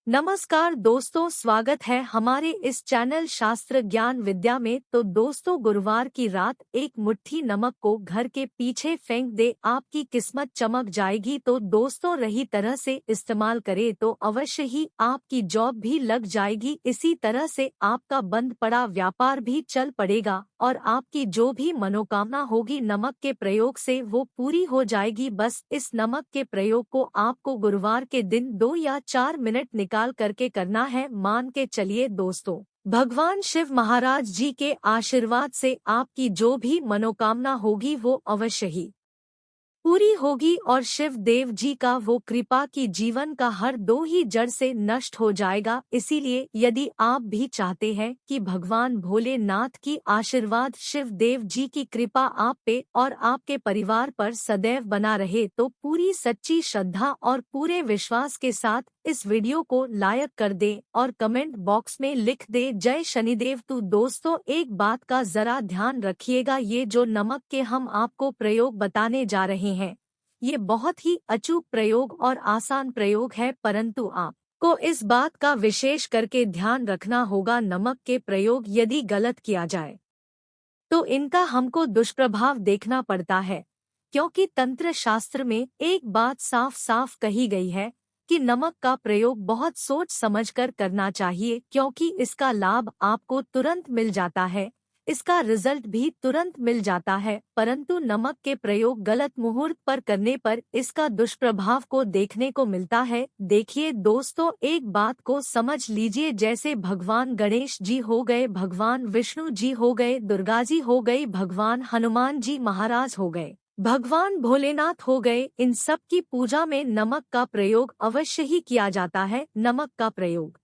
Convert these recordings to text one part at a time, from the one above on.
नमस्कार दोस्तों, स्वागत है हमारे इस चैनल शास्त्र ज्ञान विद्या में। तो दोस्तों, गुरुवार की रात एक मुट्ठी नमक को घर के पीछे फेंक दे, आपकी किस्मत चमक जाएगी। तो दोस्तों, रही तरह से इस्तेमाल करे तो अवश्य ही आपकी जॉब भी लग जाएगी। इसी तरह से आपका बंद पड़ा व्यापार भी चल पड़ेगा और आपकी जो भी मनोकामना होगी नमक के प्रयोग से वो पूरी हो जाएगी। बस इस नमक के प्रयोग को आपको गुरुवार के दिन 2 या 4 मिनट निकाल करके करना है। मान के चलिए दोस्तों, भगवान शिव महाराज जी के आशीर्वाद से आपकी जो भी मनोकामना होगी वो अवश्य ही पूरी होगी और शिव देव जी का वो कृपा की जीवन का हर दो ही जड़ से नष्ट हो जाएगा। इसीलिए यदि आप भी चाहते हैं कि भगवान भोलेनाथ की आशीर्वाद, शिव देव जी की कृपा आप पे और आपके परिवार पर सदैव बना रहे, तो पूरी सच्ची श्रद्धा और पूरे विश्वास के साथ इस वीडियो को लाइक कर दे और कमेंट बॉक्स में लिख दे जय शनिदेव। तो दोस्तों, एक बात का जरा ध्यान रखिएगा, ये जो नमक के हम आपको प्रयोग बताने जा रहे हैं ये बहुत ही अचूक प्रयोग और आसान प्रयोग है, परंतु आपको इस बात का विशेष करके ध्यान रखना होगा, नमक के प्रयोग यदि गलत किया जाए तो इनका हमको दुष्प्रभाव देखना पड़ता है। क्योंकि तंत्र शास्त्र में एक बात साफ साफ कही गई है कि नमक का प्रयोग बहुत सोच समझकर करना चाहिए, क्योंकि इसका लाभ आपको तुरंत मिल जाता है, इसका रिजल्ट भी तुरंत मिल जाता है। परंतु नमक के प्रयोग गलत मुहूर्त पर करने पर इसका दुष्प्रभाव को देखने को मिलता है। देखिए दोस्तों, एक बात को समझ लीजिए, जैसे भगवान गणेश जी हो गए, भगवान विष्णु जी हो गए, दुर्गा जी हो गई, भगवान हनुमान जी महाराज हो गए, भगवान भोलेनाथ हो गए, इन सब की पूजा में नमक का प्रयोग अवश्य ही किया जाता है। नमक का प्रयोग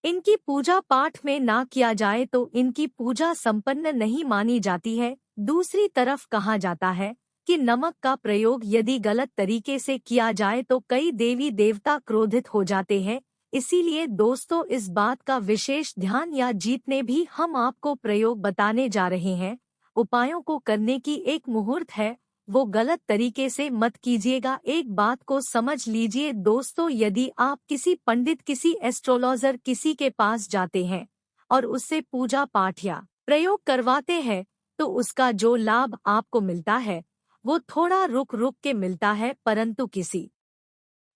इनकी पूजा पाठ में ना किया जाए तो इनकी पूजा संपन्न नहीं मानी जाती है। दूसरी तरफ कहा जाता है कि नमक का प्रयोग यदि गलत तरीके से किया जाए तो कई देवी देवता क्रोधित हो जाते हैं। इसीलिए दोस्तों, इस बात का विशेष ध्यान या जितने भी हम आपको प्रयोग बताने जा रहे हैं, उपायों को करने की एक मुहूर्त है, वो गलत तरीके से मत कीजिएगा। एक बात को समझ लीजिए दोस्तों, यदि आप किसी पंडित, किसी एस्ट्रोलॉजर, किसी के पास जाते हैं और उससे पूजा पाठ या प्रयोग करवाते हैं तो उसका जो लाभ आपको मिलता है वो थोड़ा रुक रुक के मिलता है, परंतु किसी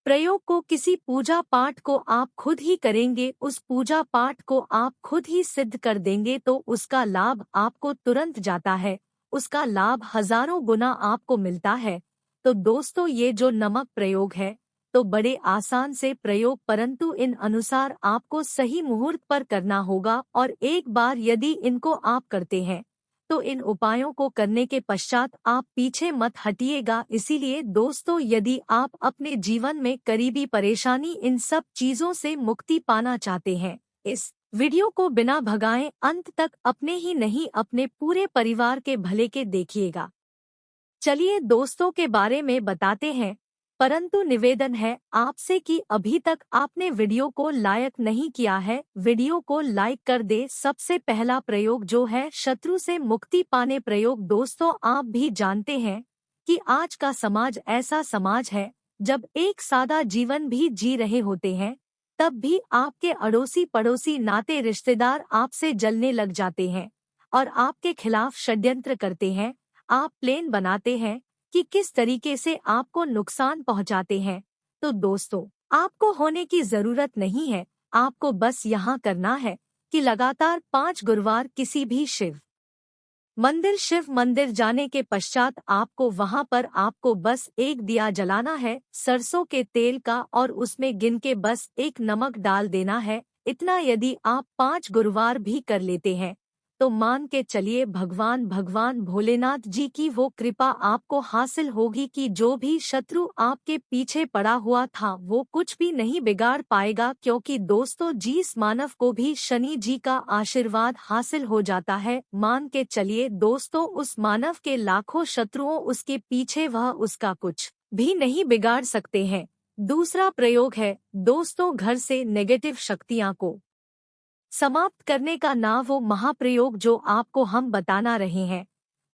प्रयोग को, किसी पूजा पाठ को आप खुद ही करेंगे, उस पूजा पाठ को आप खुद ही सिद्ध कर देंगे तो उसका लाभ आपको तुरंत जाता है, उसका लाभ हजारों गुना आपको मिलता है। तो दोस्तों, ये जो नमक प्रयोग है तो बड़े आसान से प्रयोग, परंतु इन अनुसार आपको सही मुहूर्त पर करना होगा। और एक बार यदि इनको आप करते हैं तो इन उपायों को करने के पश्चात आप पीछे मत हटिएगा। इसीलिए दोस्तों, यदि आप अपने जीवन में करीबी परेशानी, इन सब चीजों से मुक्ति पाना चाहते हैं, इस वीडियो को बिना भगाए अंत तक अपने ही नहीं अपने पूरे परिवार के भले के देखिएगा। चलिए दोस्तों के बारे में बताते हैं, परंतु निवेदन है आपसे कि अभी तक आपने वीडियो को लाइक नहीं किया है, वीडियो को लाइक कर दे। सबसे पहला प्रयोग जो है शत्रु से मुक्ति पाने प्रयोग। दोस्तों, आप भी जानते हैं कि आज का समाज ऐसा समाज है जब एक सादा जीवन भी जी रहे होते हैं तब भी आपके अड़ोसी पड़ोसी नाते रिश्तेदार आपसे जलने लग जाते हैं और आपके खिलाफ षड्यंत्र करते हैं। आप प्लान बनाते हैं कि किस तरीके से आपको नुकसान पहुंचाते हैं। तो दोस्तों, आपको होने की जरूरत नहीं है, आपको बस यहाँ करना है कि लगातार 5 गुरुवार किसी भी शिव मंदिर जाने के पश्चात आपको वहाँ पर आपको बस एक दिया जलाना है सरसों के तेल का और उसमें गिन के बस एक नमक डाल देना है। इतना यदि आप 5 गुरुवार भी कर लेते हैं तो मान के चलिए भगवान भोलेनाथ जी की वो कृपा आपको हासिल होगी कि जो भी शत्रु आपके पीछे पड़ा हुआ था वो कुछ भी नहीं बिगाड़ पाएगा। क्योंकि दोस्तों, जिस मानव को भी शनि जी का आशीर्वाद हासिल हो जाता है, मान के चलिए दोस्तों, उस मानव के लाखों शत्रुओं उसके पीछे, वह उसका कुछ भी नहीं बिगाड़ सकते हैं। दूसरा प्रयोग है दोस्तों, घर से नेगेटिव शक्तियां को समाप्त करने का ना वो महाप्रयोग जो आपको हम बताना रहे हैं।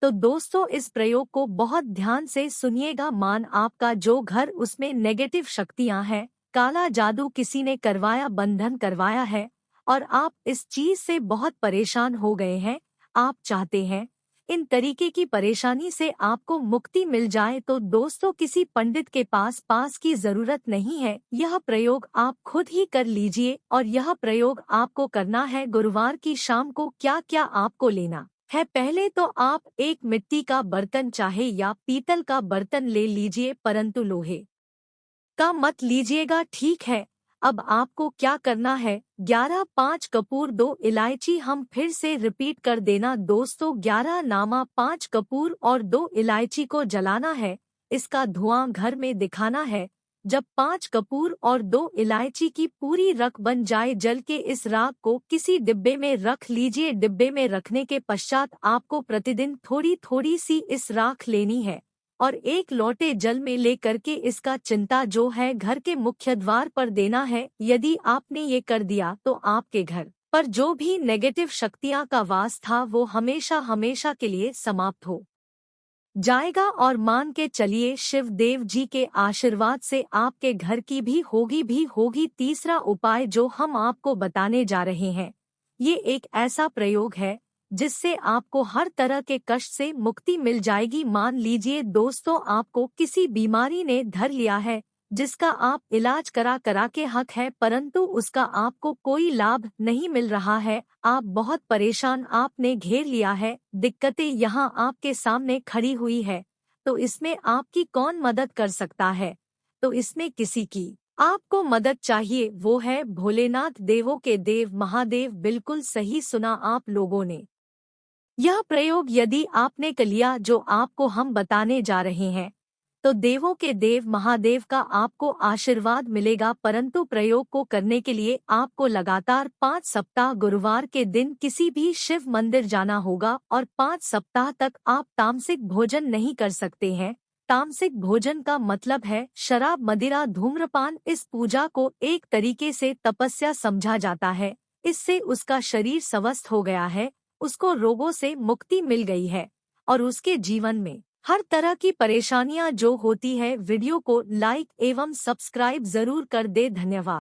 तो दोस्तों, इस प्रयोग को बहुत ध्यान से सुनिएगा। मान आपका जो घर उसमें नेगेटिव शक्तियां हैं, काला जादू किसी ने करवाया, बंधन करवाया है और आप इस चीज से बहुत परेशान हो गए हैं। आप चाहते हैं इन तरीके की परेशानी से आपको मुक्ति मिल जाए, तो दोस्तों किसी पंडित के पास की जरूरत नहीं है। यह प्रयोग आप खुद ही कर लीजिए और यह प्रयोग आपको करना है गुरुवार की शाम को। क्या क्या आपको लेना है? पहले तो आप एक मिट्टी का बर्तन चाहे या पीतल का बर्तन ले लीजिए, परंतु लोहे का मत लीजिएगा, ठीक है। अब आपको क्या करना है? 11 5 कपूर 2 इलायची। हम फिर से रिपीट कर देना दोस्तों, 11 नामा 5 कपूर और 2 इलायची को जलाना है। इसका धुआं घर में दिखाना है। जब 5 कपूर और 2 इलायची की पूरी रख बन जाए, जल के इस राख को किसी डिब्बे में रख लीजिए। डिब्बे में रखने के पश्चात आपको प्रतिदिन थोड़ी थोड़ी सी इस राख लेनी है और एक लोटे जल में लेकर के इसका चिंता जो है घर के मुख्य द्वार पर देना है। यदि आपने ये कर दिया तो आपके घर पर जो भी नेगेटिव शक्तियां का वास था वो हमेशा हमेशा के लिए समाप्त हो जाएगा। और मान के चलिए शिव देव जी के आशीर्वाद से आपके घर की भी होगी। तीसरा उपाय जो हम आपको बताने जा रहे हैं, ये एक ऐसा प्रयोग है जिससे आपको हर तरह के कष्ट से मुक्ति मिल जाएगी। मान लीजिए दोस्तों, आपको किसी बीमारी ने धर लिया है जिसका आप इलाज करा के हक है, परंतु उसका आपको कोई लाभ नहीं मिल रहा है। आप बहुत परेशान, आपने घेर लिया है, दिक्कतें यहाँ आपके सामने खड़ी हुई है। तो इसमें आपकी कौन मदद कर सकता है? तो इसमें किसी की आपको मदद चाहिए, वो है भोलेनाथ, देवों के देव महादेव। बिल्कुल सही सुना आप लोगों ने। यह प्रयोग यदि आपने कर लिया जो आपको हम बताने जा रहे हैं, तो देवों के देव महादेव का आपको आशीर्वाद मिलेगा। परंतु प्रयोग को करने के लिए आपको लगातार 5 सप्ताह गुरुवार के दिन किसी भी शिव मंदिर जाना होगा और 5 सप्ताह तक आप तामसिक भोजन नहीं कर सकते हैं। तामसिक भोजन का मतलब है शराब, मदिरा, धूम्रपान। इस पूजा को एक तरीके से तपस्या समझा जाता है। इससे उसका शरीर स्वस्थ हो गया है, उसको रोगों से मुक्ति मिल गई है और उसके जीवन में हर तरह की परेशानियां जो होती है। वीडियो को लाइक एवं सब्सक्राइब जरूर कर दे। धन्यवाद।